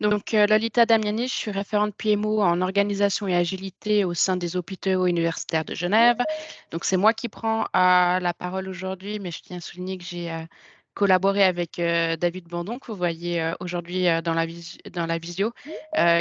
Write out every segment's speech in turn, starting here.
Donc, Lolita Damiani, je suis référente PMO en organisation et agilité au sein des hôpitaux universitaires de Genève. Donc, c'est moi qui prends la parole aujourd'hui, mais je tiens à souligner que j'ai collaboré avec David Bandon, que vous voyez aujourd'hui dans la visio,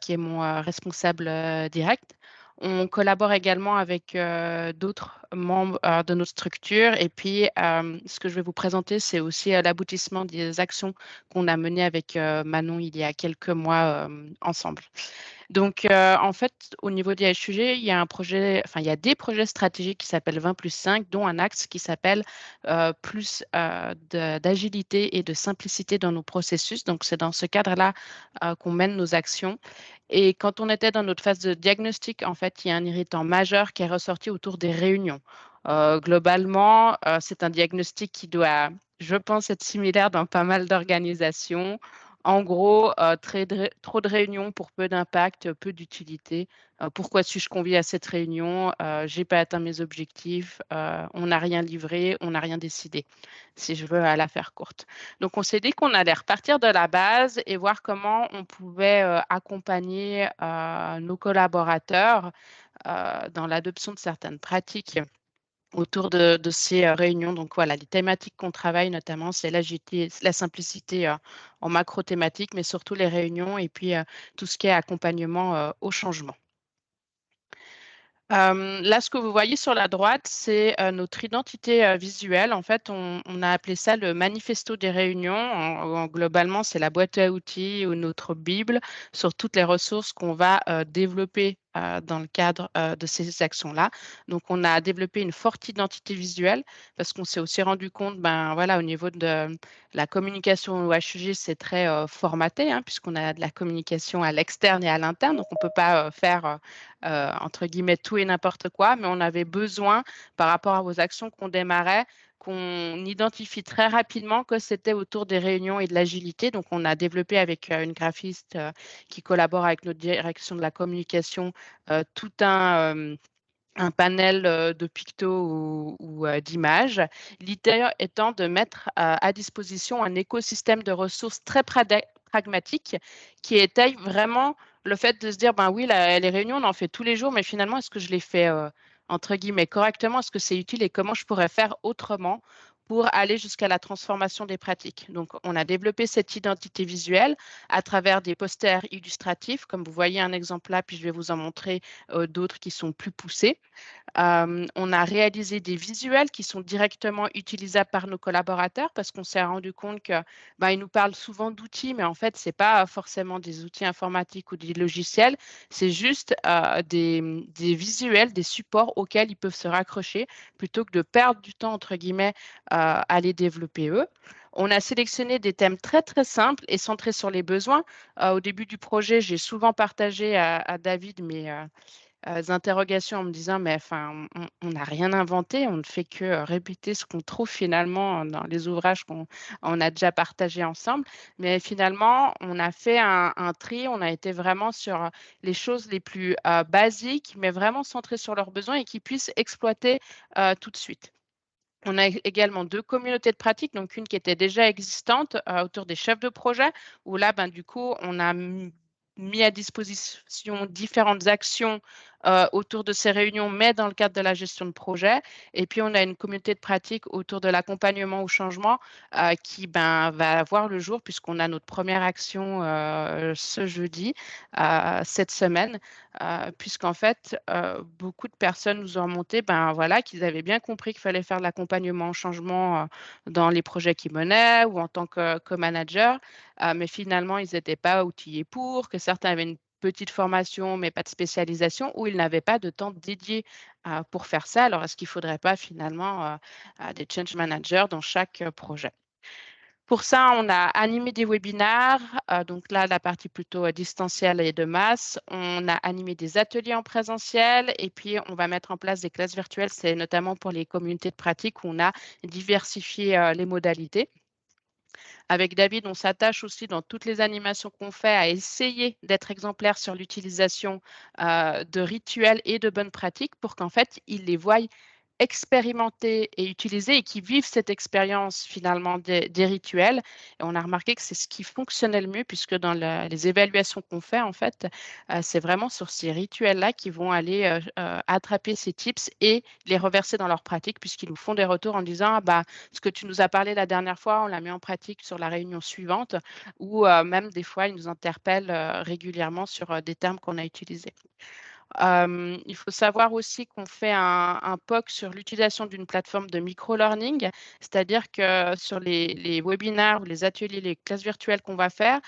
qui est mon responsable direct. On collabore également avec d'autres membres de notre structure. Et puis, ce que je vais vous présenter, c'est aussi l'aboutissement des actions qu'on a menées avec Manon il y a quelques mois ensemble. Donc, en fait, au niveau des SUG, il y a un projet, enfin, il y a des projets stratégiques qui s'appellent 20+5, dont un axe qui s'appelle plus d'agilité et de simplicité dans nos processus. Donc, c'est dans ce cadre-là qu'on mène nos actions. Et quand on était dans notre phase de diagnostic, en fait, il y a un irritant majeur qui est ressorti autour des réunions. Globalement, c'est un diagnostic qui doit, je pense, être similaire dans pas mal d'organisations. En gros, trop de réunions pour peu d'impact, peu d'utilité. Pourquoi suis-je convié à cette réunion? Je n'ai pas atteint mes objectifs, on n'a rien livré, on n'a rien décidé, si je veux la faire courte. Donc, on s'est dit qu'on allait repartir de la base et voir comment on pouvait accompagner nos collaborateurs dans l'adoption de certaines pratiques autour de ces réunions. Donc voilà, les thématiques qu'on travaille notamment, c'est l'agilité, la simplicité en macro thématique, mais surtout les réunions et puis tout ce qui est accompagnement au changement. Là, ce que vous voyez sur la droite, c'est notre identité visuelle. En fait, on a appelé ça le manifesto des réunions. Globalement, c'est la boîte à outils ou notre Bible sur toutes les ressources qu'on va développer dans le cadre de ces actions-là. Donc, on a développé une forte identité visuelle parce qu'on s'est aussi rendu compte, ben voilà, au niveau de la communication au HUG, c'est très formaté, hein, puisqu'on a de la communication à l'externe et à l'interne. Donc, on ne peut pas faire entre guillemets tout et n'importe quoi, mais on avait besoin, par rapport à vos actions qu'on démarrait, qu'on identifie très rapidement que c'était autour des réunions et de l'agilité. Donc, on a développé avec une graphiste qui collabore avec notre direction de la communication tout un panel de pictos ou d'images. L'idée étant de mettre à disposition un écosystème de ressources très pragmatique qui étaye vraiment le fait de se dire, ben oui, les réunions, on en fait tous les jours, mais finalement, est-ce que je les fais, entre guillemets, correctement? Est-ce que c'est utile et comment je pourrais faire autrement pour aller jusqu'à la transformation des pratiques? Donc, on a développé cette identité visuelle à travers des posters illustratifs, comme vous voyez un exemple là, puis je vais vous en montrer d'autres qui sont plus poussés. On a réalisé des visuels qui sont directement utilisables par nos collaborateurs parce qu'on s'est rendu compte que ils nous parlent souvent d'outils, mais en fait, ce n'est pas forcément des outils informatiques ou des logiciels, c'est juste des visuels, des supports auxquels ils peuvent se raccrocher plutôt que de perdre du temps, entre guillemets, à les développer eux. On a sélectionné des thèmes très, très simples et centrés sur les besoins. Au début du projet, j'ai souvent partagé à David mes interrogations en me disant, mais enfin, on n'a rien inventé, on ne fait que répéter ce qu'on trouve finalement dans les ouvrages qu'on on a déjà partagés ensemble. Mais finalement, on a fait un tri, on a été vraiment sur les choses les plus basiques, mais vraiment centrées sur leurs besoins et qui puissent exploiter tout de suite. On a également deux communautés de pratique, donc une qui était déjà existante autour des chefs de projet, où là, du coup, on a mis à disposition différentes actions autour de ces réunions, mais dans le cadre de la gestion de projet. Et puis, on a une communauté de pratique autour de l'accompagnement au changement qui va voir le jour puisqu'on a notre première action ce jeudi, cette semaine, puisqu'en fait, beaucoup de personnes nous ont remonté voilà, qu'ils avaient bien compris qu'il fallait faire de l'accompagnement au changement dans les projets qu'ils menaient ou en tant que manager, mais finalement, ils n'étaient pas outillés pour, que certains avaient une petite formation, mais pas de spécialisation, ou ils n'avaient pas de temps dédié pour faire ça. Alors, est-ce qu'il ne faudrait pas finalement des change managers dans chaque projet? Pour ça, on a animé des webinaires, donc là, la partie plutôt distancielle et de masse. On a animé des ateliers en présentiel et puis on va mettre en place des classes virtuelles. C'est notamment pour les communautés de pratique où on a diversifié les modalités. Avec David, on s'attache aussi dans toutes les animations qu'on fait à essayer d'être exemplaire sur l'utilisation de rituels et de bonnes pratiques pour qu'en fait, ils les voient expérimenter et utiliser et qui vivent cette expérience finalement des rituels. Et on a remarqué que c'est ce qui fonctionnait le mieux puisque dans les évaluations qu'on fait, en fait, c'est vraiment sur ces rituels-là qu'ils vont aller attraper ces tips et les reverser dans leur pratique puisqu'ils nous font des retours en disant ah, bah, ce que tu nous as parlé la dernière fois, on l'a mis en pratique sur la réunion suivante ou même des fois, ils nous interpellent régulièrement sur des termes qu'on a utilisés. Il faut savoir aussi qu'on fait un POC sur l'utilisation d'une plateforme de micro-learning, c'est-à-dire que sur les webinaires ou les ateliers, les classes virtuelles qu'on va faire,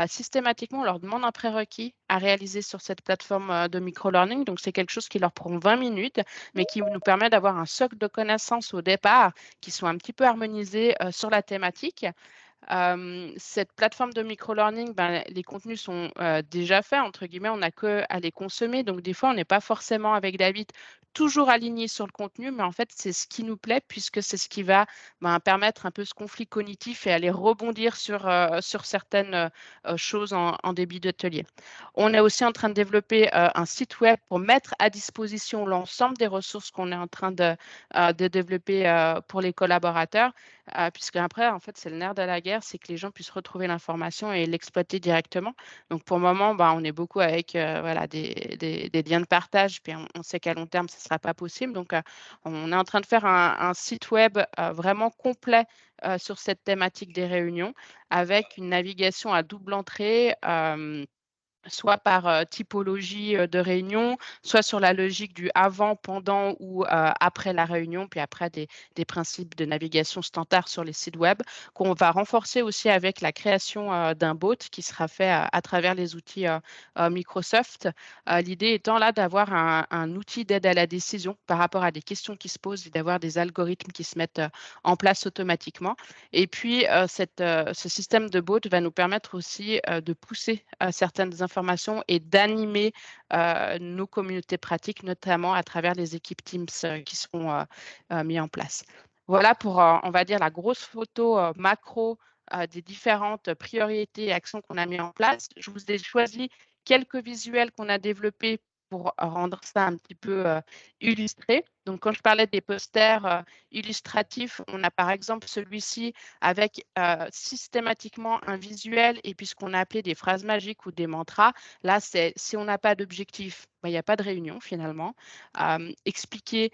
systématiquement, on leur demande un prérequis à réaliser sur cette plateforme, de micro-learning. Donc c'est quelque chose qui leur prend 20 minutes, mais qui nous permet d'avoir un socle de connaissances au départ qui sont un petit peu harmonisés, sur la thématique. Cette plateforme de micro-learning, ben, les contenus sont, déjà faits entre guillemets, on n'a qu'à les consommer. Donc des fois, on n'est pas forcément avec David toujours alignés sur le contenu, mais en fait, c'est ce qui nous plaît puisque c'est ce qui va, ben, permettre un peu ce conflit cognitif et aller rebondir sur certaines, choses en début d'atelier. On est aussi en train de développer, un site web pour mettre à disposition l'ensemble des ressources qu'on est en train de développer, pour les collaborateurs. Puisqu'après, en fait, c'est le nerf de la guerre, c'est que les gens puissent retrouver l'information et l'exploiter directement. Donc pour le moment, bah, on est beaucoup avec, voilà, des liens de partage, puis on sait qu'à long terme, ce ne sera pas possible. Donc, on est en train de faire un site web, vraiment complet, sur cette thématique des réunions, avec une navigation à double entrée, soit par, typologie, de réunion, soit sur la logique du avant, pendant ou, après la réunion, puis après des principes de navigation standards sur les sites web, qu'on va renforcer aussi avec la création, d'un bot qui sera fait à travers les outils, Microsoft. L'idée étant là d'avoir un outil d'aide à la décision par rapport à des questions qui se posent et d'avoir des algorithmes qui se mettent, en place automatiquement. Et puis, ce système de bot va nous permettre aussi, de pousser, certaines informations et d'animer, nos communautés pratiques, notamment à travers les équipes Teams, qui seront, mis en place. Voilà pour, on va dire la grosse photo, macro, des différentes priorités et actions qu'on a mis en place. Je vous ai choisi quelques visuels qu'on a développés pour rendre ça un petit peu, illustré. Donc quand je parlais des posters, illustratifs, on a par exemple celui-ci avec, systématiquement un visuel et puis ce qu'on a appelé des phrases magiques ou des mantras. Là, c'est si on n'a pas d'objectif, bah, il y a pas de réunion finalement. Expliquer,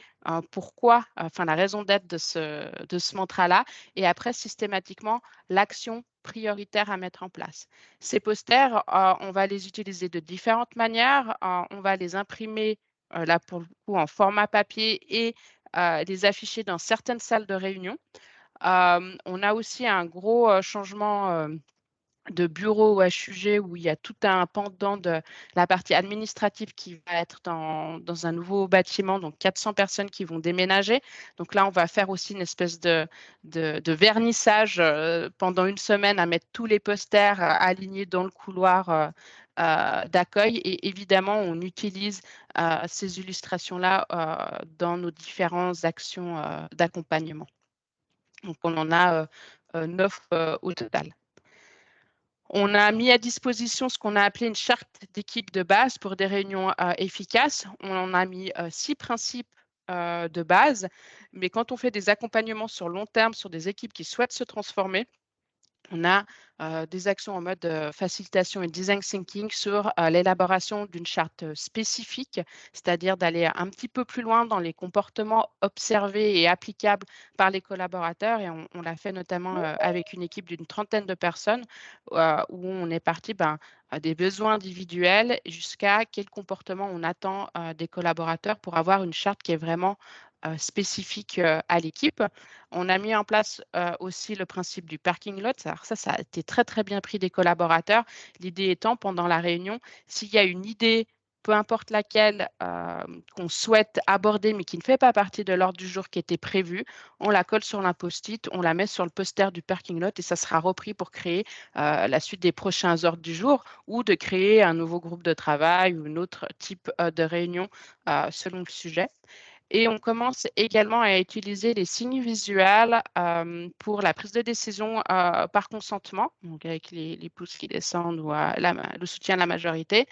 pourquoi, enfin la raison d'être de ce mantra-là et après systématiquement l'action prioritaire à mettre en place. Ces posters, on va les utiliser de différentes manières. On va les imprimer, là pour le coup en format papier et les afficher dans certaines salles de réunion. On a aussi un gros, changement, de bureau ou HUG où il y a tout un pendant de la partie administrative qui va être dans un nouveau bâtiment, donc 400 personnes qui vont déménager. Donc là, on va faire aussi une espèce de vernissage, pendant une semaine à mettre tous les posters, alignés dans le couloir, d'accueil et évidemment, on utilise, ces illustrations-là, dans nos différentes actions, d'accompagnement. Donc on en a, 9, au total. On a mis à disposition ce qu'on a appelé une charte d'équipe de base pour des réunions, efficaces. On en a mis, 6 principes, de base, mais quand on fait des accompagnements sur long terme sur des équipes qui souhaitent se transformer, on a, des actions en mode, facilitation et design thinking sur, l'élaboration d'une charte, spécifique, c'est-à-dire d'aller un petit peu plus loin dans les comportements observés et applicables par les collaborateurs et on l'a fait notamment, avec une équipe d'une trentaine de personnes, où on est parti, ben, des besoins individuels jusqu'à quel comportement on attend, des collaborateurs pour avoir une charte qui est vraiment, spécifique, à l'équipe. On a mis en place, aussi le principe du parking lot. Alors ça a été très, très bien pris des collaborateurs. L'idée étant, pendant la réunion, s'il y a une idée, peu importe laquelle, qu'on souhaite aborder, mais qui ne fait pas partie de l'ordre du jour qui était prévu, on la colle sur un post-it, on la met sur le poster du parking lot et ça sera repris pour créer, la suite des prochains ordres du jour ou de créer un nouveau groupe de travail ou un autre type, de réunion, selon le sujet. Et on commence également à utiliser les signes visuels pour la prise de décision par consentement, donc avec les pouces qui descendent ou le soutien de la majorité,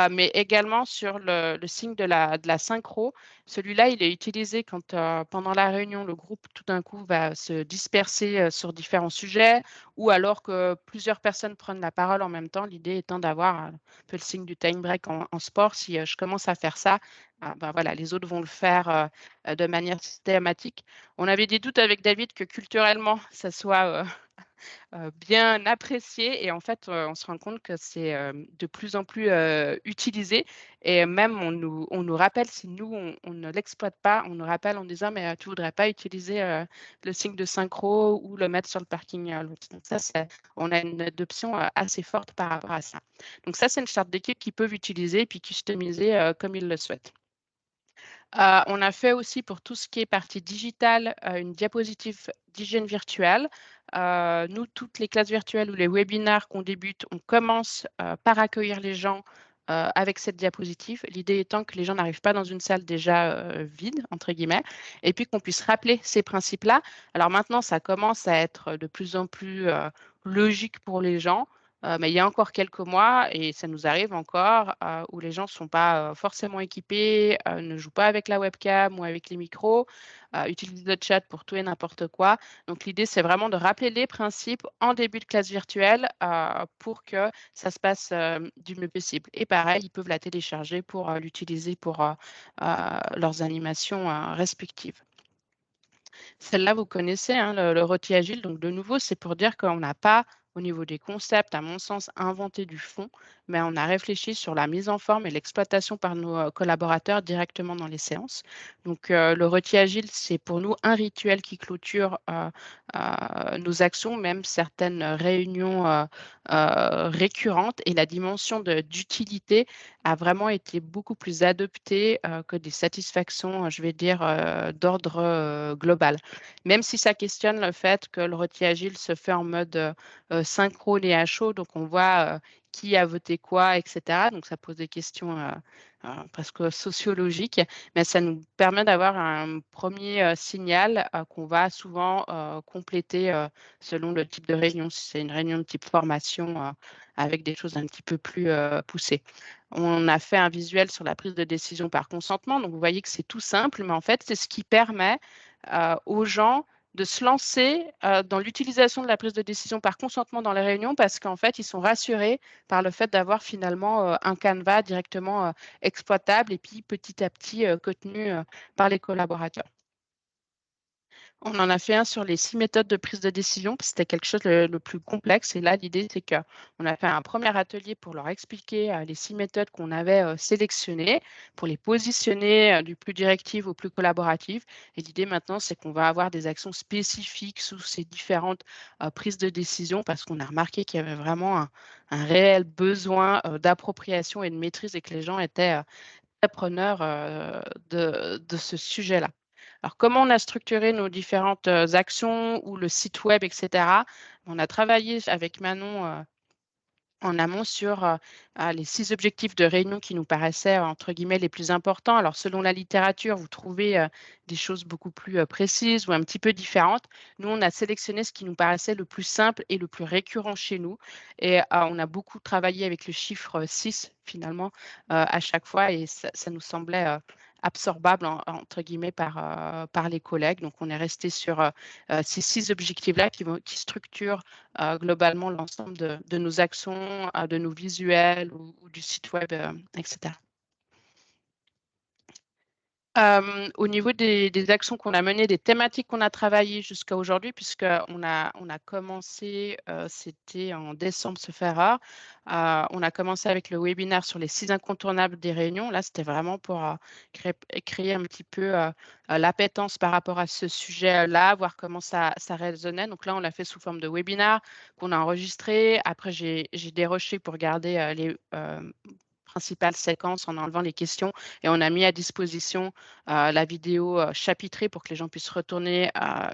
mais également sur le signe de la synchro. Celui-là, il est utilisé quand, pendant la réunion, le groupe, tout d'un coup, va se disperser sur différents sujets ou alors que plusieurs personnes prennent la parole en même temps. L'idée étant d'avoir un peu le signe du time break en sport. Si je commence à faire ça, ah bah, voilà, les autres vont le faire, de manière systématique. On avait des doutes avec David que culturellement, ça soit, bien apprécié et en fait, on se rend compte que c'est, de plus en plus, utilisé et même on nous rappelle si nous on ne l'exploite pas, on nous rappelle en disant: «Mais, tu voudrais pas utiliser, le signe de synchro ou le mettre sur le parking, lot». Donc ça, c'est on a une adoption, assez forte par rapport à ça. Donc ça, c'est une charte d'équipe qu'ils peuvent utiliser et puis customiser, comme ils le souhaitent. On a fait aussi pour tout ce qui est partie digitale, une diapositive d'hygiène virtuelle. Nous, toutes les classes virtuelles ou les webinaires qu'on débute, on commence, par accueillir les gens, avec cette diapositive. L'idée étant que les gens n'arrivent pas dans une salle déjà, «vide» entre guillemets et puis qu'on puisse rappeler ces principes-là. Alors maintenant, ça commence à être de plus en plus, logique pour les gens, mais il y a encore quelques mois et ça nous arrive encore, où les gens ne sont pas, forcément équipés, ne jouent pas avec la webcam ou avec les micros, utilisent le chat pour tout et n'importe quoi. Donc l'idée, c'est vraiment de rappeler les principes en début de classe virtuelle, pour que ça se passe, du mieux possible et pareil, ils peuvent la télécharger pour, l'utiliser pour, leurs animations, respectives. Celle-là, vous connaissez, hein, le rôti agile. Donc, de nouveau, c'est pour dire qu'on n'a pas, au niveau des concepts, à mon sens, inventé du fond, mais on a réfléchi sur la mise en forme et l'exploitation par nos collaborateurs directement dans les séances. Donc, le rôti agile, c'est pour nous un rituel qui clôture nos actions, même certaines réunions récurrentes. Et la dimension d'utilité a vraiment été beaucoup plus adoptée que des satisfactions, je vais dire, d'ordre global. Même si ça questionne le fait que le rôti agile se fait en mode, synchrone et à chaud, donc on voit, qui a voté quoi et cetera. Donc ça pose des questions, presque sociologiques, mais ça nous permet d'avoir un premier er signal, qu'on va souvent, compléter, selon le type de réunion. Si c'est une réunion de type formation, avec des choses un petit peu plus, poussées. On a fait un visuel sur la prise de décision par consentement, donc vous voyez que c'est tout simple, mais en fait, c'est ce qui permet aux gens de se lancer, dans l'utilisation de la prise de décision par consentement dans les réunions parce qu'en fait, ils sont rassurés par le fait d'avoir finalement, un canevas directement, exploitable et puis petit à petit, contenu, par les collaborateurs. On en a fait un sur les 6 méthodes de prise de décision, puis c'était quelque chose le plus complexe et là, l'idée, c'est qu'on a fait un premier atelier pour leur expliquer, les 6 méthodes qu'on avait, sélectionnées, pour les positionner, du plus directif au plus collaboratif et l'idée maintenant, c'est qu'on va avoir des actions spécifiques sous ces différentes, prises de décision parce qu'on a remarqué qu'il y avait vraiment un réel besoin, d'appropriation et de maîtrise et que les gens étaient, très preneurs, de ce sujet-là. Alors, comment on a structuré nos différentes, actions ou le site web et cetera? On a travaillé avec Manon, en amont sur, les 6 objectifs de réunion qui nous paraissaient, entre guillemets, «les plus importants». Alors selon la littérature, vous trouvez, des choses beaucoup plus, précises ou un petit peu différentes. Nous, on a sélectionné ce qui nous paraissait le plus simple et le plus récurrent chez nous et on a beaucoup travaillé avec le chiffre, 6 finalement, à chaque fois et ça nous semblait, «absorbable» entre guillemets par les collègues. Donc on est resté sur, ces 6 objectifs-là qui structurent globalement l'ensemble de nos actions, de nos visuels ou du site web, et cetera. Au niveau des actions qu'on a menées, des thématiques qu'on a travaillées jusqu'à aujourd'hui, puisqu'on a commencé, c'était en décembre sauf erreur. On a commencé avec le webinaire sur les 6 incontournables des réunions. Là, c'était vraiment pour, créer un petit peu, l'appétence par rapport à ce sujet-là, voir comment ça résonnait. Donc là, on l'a fait sous forme de webinaire qu'on a enregistré. Après, j'ai dérushé pour garder, les, principales séquences en enlevant les questions et on a mis à disposition la vidéo chapitrée pour que les gens puissent retourner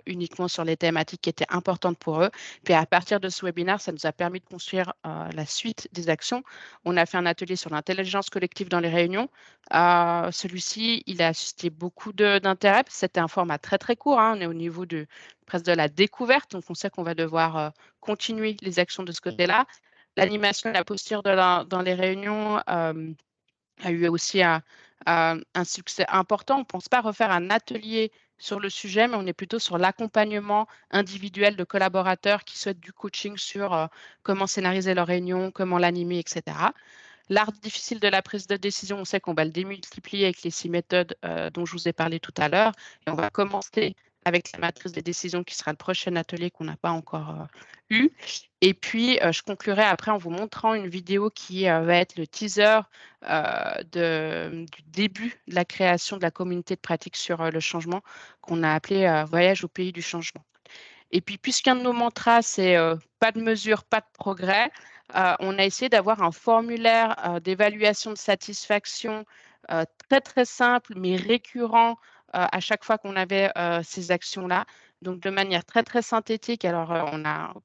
uniquement sur les thématiques qui étaient importantes pour eux. Puis à partir de ce webinaire, ça nous a permis de construire la suite des actions. On a fait un atelier sur l'intelligence collective dans les réunions. Celui-ci, il a suscité beaucoup d'intérêt. C'était un format très, très court. Hein. On est au niveau presque de la découverte. Donc, on sait qu'on va devoir continuer les actions de ce côté-là. L'animation et la posture dans les réunions a eu aussi un succès important. On ne pense pas refaire un atelier sur le sujet, mais on est plutôt sur l'accompagnement individuel de collaborateurs qui souhaitent du coaching sur comment scénariser leur réunion, comment l'animer, etc. L'art difficile de la prise de décision, on sait qu'on va le démultiplier avec les 6 méthodes dont je vous ai parlé tout à l'heure. Et on va commencer avec la matrice des décisions qui sera le prochain atelier qu'on n'a pas encore eu. Et puis, je conclurai après en vous montrant une vidéo qui va être le teaser du début de la création de la communauté de pratique sur le changement qu'on a appelé Voyage au pays du changement. Et puis, puisqu'un de nos mantras, c'est pas de mesure, pas de progrès, on a essayé d'avoir un formulaire d'évaluation de satisfaction très, très simple, mais récurrent à chaque fois qu'on avait ces actions-là. Donc, de manière très, très synthétique. Alors, on a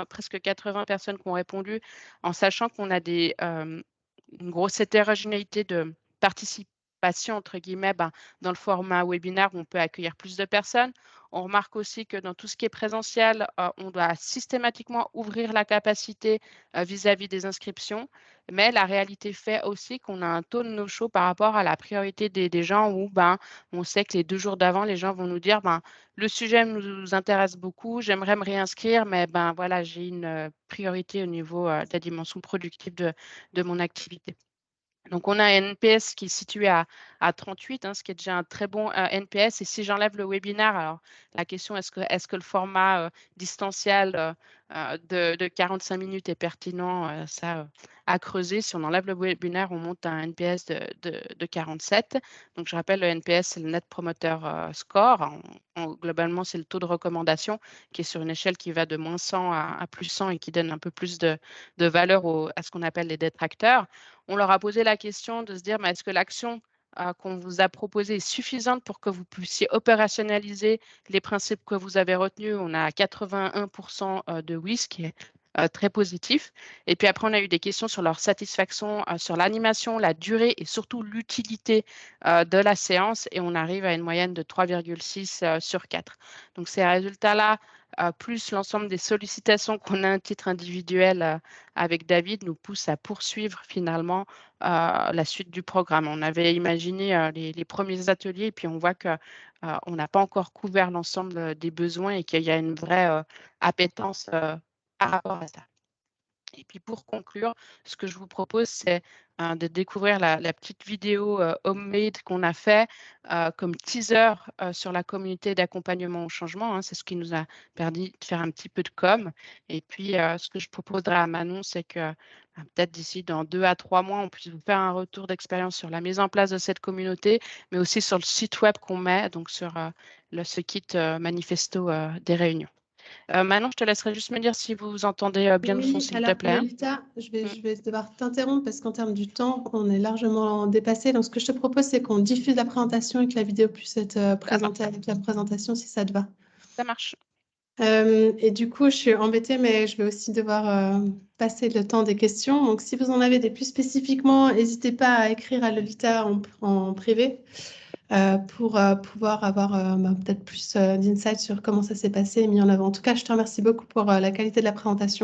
presque 80 personnes qui ont répondu, en sachant qu'on a une grosse hétérogénéité de participation, entre guillemets, dans le format webinaire où on peut accueillir plus de personnes. On remarque aussi que dans tout ce qui est présentiel, on doit systématiquement ouvrir la capacité vis-à-vis des inscriptions, mais la réalité fait aussi qu'on a un taux de no-show par rapport à la priorité des gens où on sait que les 2 jours d'avant, les gens vont nous dire le sujet nous intéresse beaucoup, j'aimerais me réinscrire, mais voilà, j'ai une priorité au niveau de la dimension productive de mon activité. Donc, on a un NPS qui est situé à 38, ce qui est déjà un très bon NPS. Et si j'enlève le webinaire, alors la question est-ce que le format distanciel de 45 minutes est pertinent? Ça, à creuser. Si on enlève le webinaire, on monte à un NPS de 47. Donc, je rappelle, le NPS, c'est le Net Promoter Score. Globalement, c'est le taux de recommandation qui est sur une échelle qui va de -100 à +100 et qui donne un peu plus de valeur à ce qu'on appelle les détracteurs. On leur a posé la question de se dire, mais est-ce que l'action qu'on vous a proposée est suffisante pour que vous puissiez opérationnaliser les principes que vous avez retenus? On a 81% de oui, ce qui est très positif. Et puis après, on a eu des questions sur leur satisfaction, sur l'animation, la durée et surtout l'utilité de la séance. Et on arrive à une moyenne de 3,6 sur 4. Donc ces résultats-là, plus l'ensemble des sollicitations qu'on a à titre individuel avec David, nous poussent à poursuivre finalement la suite du programme. On avait imaginé les premiers ateliers et puis on voit qu'on n'a pas encore couvert l'ensemble des besoins et qu'il y a une vraie appétence par rapport à ça. Et puis pour conclure, ce que je vous propose, c'est de découvrir la petite vidéo homemade qu'on a fait comme teaser sur la communauté d'accompagnement au changement. C'est ce qui nous a permis de faire un petit peu de com. Et puis, ce que je proposerai à Manon, c'est que peut-être d'ici dans 2 à 3 mois, on puisse vous faire un retour d'expérience sur la mise en place de cette communauté, mais aussi sur le site web qu'on met, donc sur ce kit manifesto des réunions. Manon, je te laisserai juste me dire si vous entendez bien le son, Oui, s'il te alors plaît. Lolita, je vais devoir t'interrompre parce qu'en termes du temps, on est largement dépassé. Donc, ce que je te propose, c'est qu'on diffuse la présentation et que la vidéo puisse être présentée avec la présentation, si ça te va. Ça marche. Et du coup, je suis embêtée, mais je vais aussi devoir passer le temps des questions. Donc, si vous en avez des plus spécifiquement, n'hésitez pas à écrire à Lolita en privé pour pouvoir avoir peut-être plus d'insights sur comment ça s'est passé et mis en avant. En tout cas, je te remercie beaucoup pour la qualité de la présentation.